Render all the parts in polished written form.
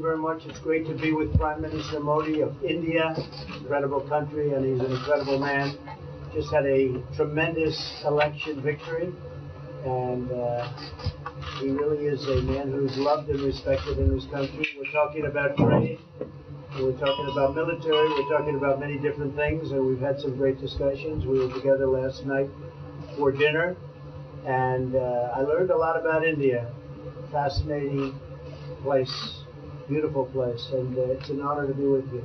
you very much. It's great to be with Prime Minister Modi of India. Incredible country, and he's an incredible man. Just had a tremendous election victory, and he really is a man who's loved and respected in this country. We're talking about trade, we're talking about military, we're talking about many different things, and we've had some great discussions. We were together last night for dinner, and I learned a lot about India. Fascinating place, beautiful place, and it's an honor to be with you.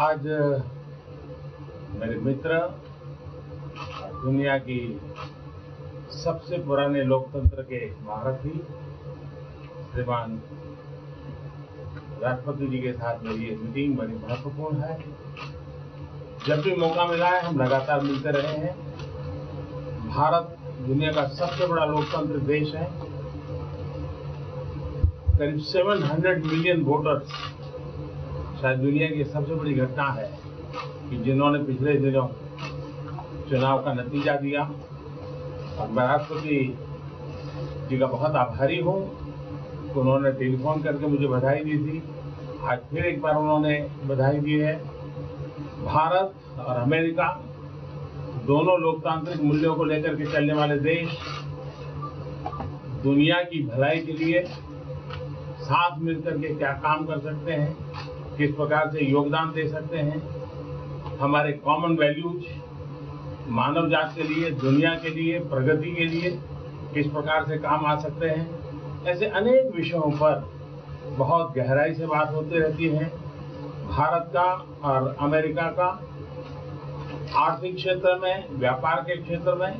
आज मेरे मित्र दुनिया की सबसे पुराने लोकतंत्र के महारथी श्रीमान राष्ट्रपति जी के साथ मेरी ये मीटिंग बड़ी महत्वपूर्ण है। जब भी मौका मिला है हम लगातार मिलते रहे हैं। भारत दुनिया का सबसे बड़ा लोकतंत्र देश है। करीब 700 मिलियन वोटर्स, शायद दुनिया की सबसे बड़ी घटना है कि जिन्होंने पिछले दिनों चुनाव का नतीजा दिया, और मैं राष्ट्रपति जी का बहुत आभारी हूँ। उन्होंने टेलीफोन करके मुझे बधाई दी थी, आज फिर एक बार उन्होंने बधाई दी है। भारत और अमेरिका दोनों लोकतांत्रिक मूल्यों को लेकर के चलने वाले देश दुनिया की भलाई के लिए साथ मिलकर के क्या काम कर सकते हैं, किस प्रकार से योगदान दे सकते हैं, हमारे कॉमन वैल्यूज मानव जात के लिए, दुनिया के लिए, प्रगति के लिए किस प्रकार से काम आ सकते हैं। ऐसे अनेक विषयों पर बहुत गहराई से बात होती रहती है। भारत का और अमेरिका का आर्थिक क्षेत्र में, व्यापार के क्षेत्र में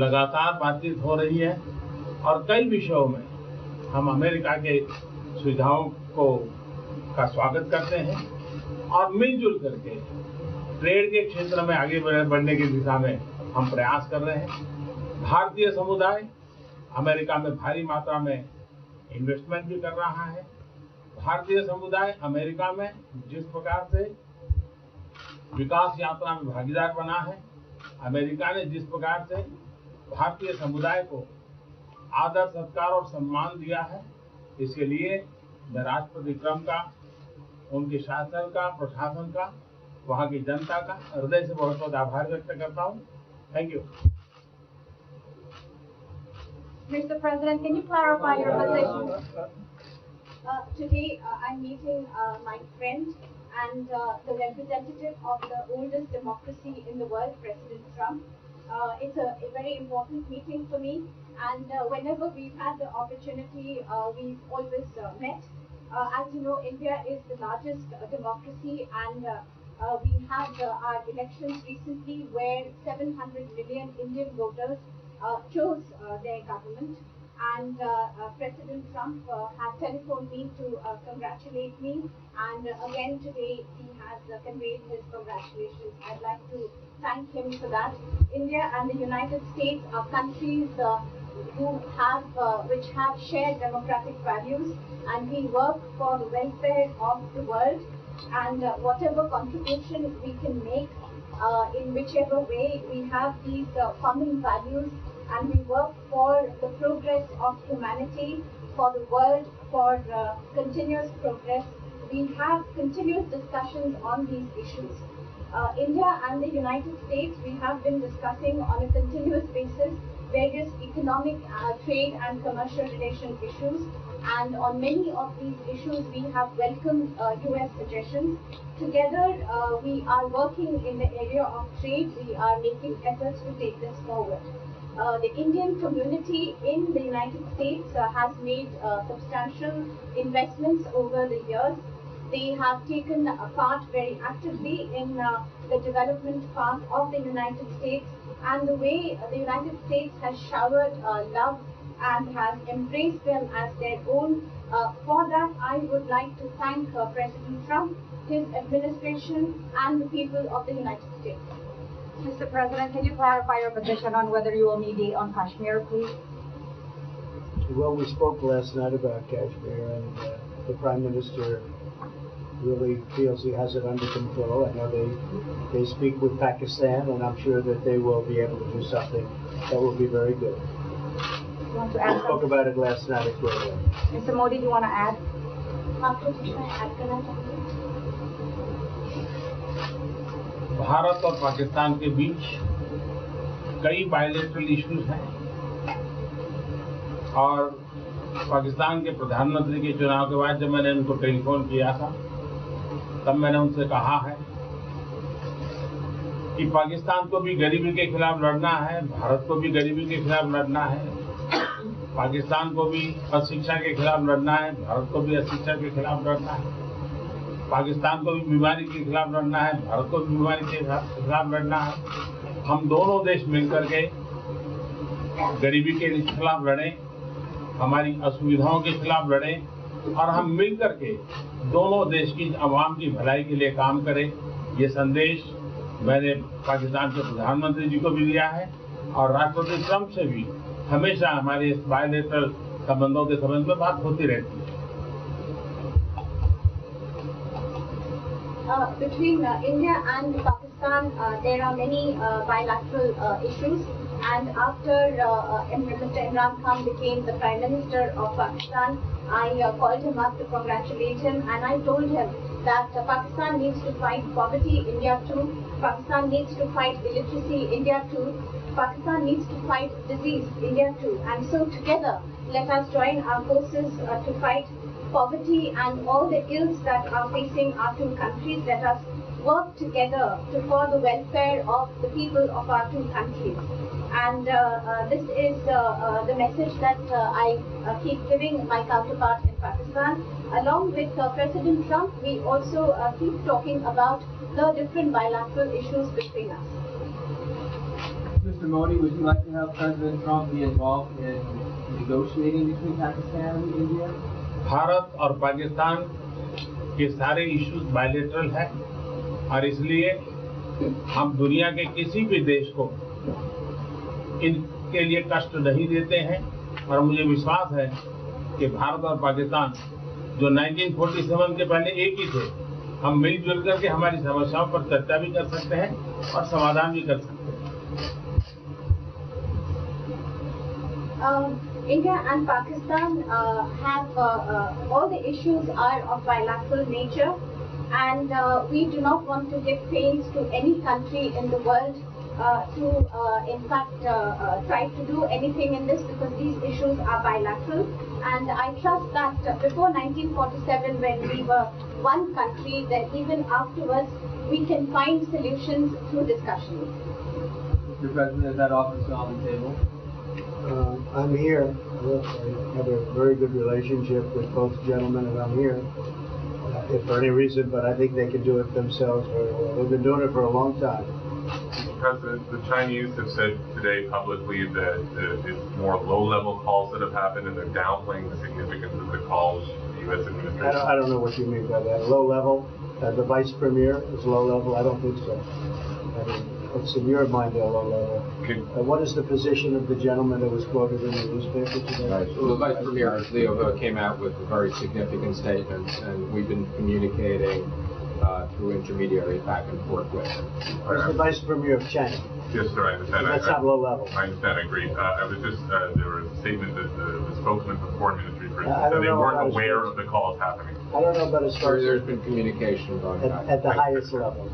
लगातार बातचीत हो रही है, और कई विषयों में हम अमेरिका के सुझावों का स्वागत करते हैं और मिलजुल करके ट्रेड के क्षेत्र में आगे बढ़ने की दिशा में हम प्रयास कर रहे हैं। भारतीय समुदाय अमेरिका में भारी मात्रा में इन्वेस्टमेंट भी कर रहा है। भारतीय समुदाय अमेरिका में जिस प्रकार से विकास यात्रा में भागीदार बना है, अमेरिका ने जिस प्रकार से भारतीय समुदाय को आदर, सत्कार और सम्मान दिया है, इसके लिए मैं राष्ट्रपति ट्रंप का, उनके शासन का, प्रशासन का, वहाँ की जनता का हृदय से बहुत बहुत आभार व्यक्त करता हूँ। Thank you. Mr. President, can you clarify your position? Today, I'm meeting my friend and the representative of the oldest democracy in the world, President Trump. It's a very important meeting for me, and whenever we've had the opportunity, we've always met. As you know, India is the largest democracy, and we had our elections recently where 700 million Indian voters chose their government, and President Trump had telephoned me to congratulate me, and again today he has conveyed his congratulations. I'd like to thank him for that. India and the United States are countries which have shared democratic values, and we work for the welfare of the world, and whatever contribution we can make in whichever way, we have these common values, and we work for the progress of humanity, for the world, for continuous progress. We have continuous discussions on these issues. India and the United States, we have been discussing on a continuous basis various economic, trade and commercial relation issues, and on many of these issues we have welcomed US suggestions. Together we are working in the area of trade. We are making efforts to take this forward. The Indian community in the United States has made substantial investments over the years. They have taken part very actively in the development path of the United States, and the way the United States has showered love and has embraced them as their own. For that, I would like to thank President Trump, his administration, and the people of the United States. Mr. President, can you clarify your position on whether you will mediate on Kashmir, please? Well, we spoke last night about Kashmir, and the Prime Minister really feels he has it under control. I know they speak with Pakistan, and I'm sure that they will be able to do something that will be very good. You want to We add spoke something? about it last night at Greenway. Mr. Modi, do you want to add? आपको कुछ मैं add करना चाहूँगी? भारत और पाकिस्तान के बीच कई bilateral issues हैं और पाकिस्तान के प्रधानमंत्री के चुनाव के बाद जब मैंने उनको टेलीफोन किया था तब मैंने उनसे कहा है कि पाकिस्तान को भी गरीबी के खिलाफ लड़ना है, भारत को भी गरीबी के खिलाफ लड़ना है, पाकिस्तान को भी अशिक्षा के खिलाफ लड़ना है, भारत को भी अशिक्षा के खिलाफ लड़ना है, पाकिस्तान को भी बीमारी के खिलाफ लड़ना है, भारत को भी बीमारी के खिलाफ लड़ना है। हम दोनों देश मिलकर के गरीबी के खिलाफ लड़ें, हमारी असुविधाओं के खिलाफ लड़ें और हम मिलकर के दोनों देश की आवाम की भलाई के लिए काम करें। ये संदेश मैंने पाकिस्तान के प्रधानमंत्री जी को भी दिया है और राष्ट्रपति ट्रंप से भी हमेशा हमारे इस बायलैटरल संबंधों के संबंध में बात होती रहती है। Between India and Pakistan, there are many bilateral issues. And after Mr. Imran Khan became the Prime Minister of Pakistan, I called him up to congratulate him, and I told him that Pakistan needs to fight poverty, India too. Pakistan needs to fight illiteracy, India too. Pakistan needs to fight disease, India too. And so together, let us join our forces to fight poverty and all the ills that are facing our two countries. Let us work together for the welfare of the people of our two countries. And this is the message that I keep giving my counterpart in Pakistan. Along with President Trump, we also keep talking about the different bilateral issues between us. Mr. Modi, would you like to have President Trump be involved in negotiating between Pakistan and India? Bharat और पाकिस्तान के सारे issues bilateral हैं और इसलिए हम दुनिया के किसी भी देश को इनके लिए कष्ट नहीं देते हैं और मुझे विश्वास है कि भारत और पाकिस्तान जो 1947 के पहले एक ही थे, हम मिलजुल करके हमारी समस्याओं पर चर्चा भी कर सकते हैं और समाधान भी कर सकते हैं। India and Pakistan have all the issues are of bilateral nature, and we do not want to give pains to any country in the world to in fact try to do anything in this, because these issues are bilateral. And I trust that before 1947, when we were one country, that even afterwards we can find solutions through discussions. Mr. President, is that offer on the table? I'm here. I have a very good relationship with both gentlemen, and I'm here. If for any reason, but I think they can do it themselves very well. They've been doing it for a long time. Mr. President, the Chinese have said today publicly that it's more low-level calls that have happened, and they're downplaying the significance of the calls to the U.S. administration. I don't know what you mean by that. Low level? The vice premier is low level? I don't think so. I mean, what's in your mind they're low level? What is the position of the gentleman that was quoted in the newspaper today? Right. Well, the Vice Premier, Leo Ho, came out with a very significant statement, and we've been communicating through intermediaries back and forth with him. Who's the vice premier of China? Yes, sir, I understand. That's not low level. I understand, I agree. I was just, there was a statement that the spokesman for the Foreign Ministry, for I instance, don't said they know weren't about his aware spokesman. of the calls happening. I don't know about his Sorry, there's person been communication going back. at the highest level.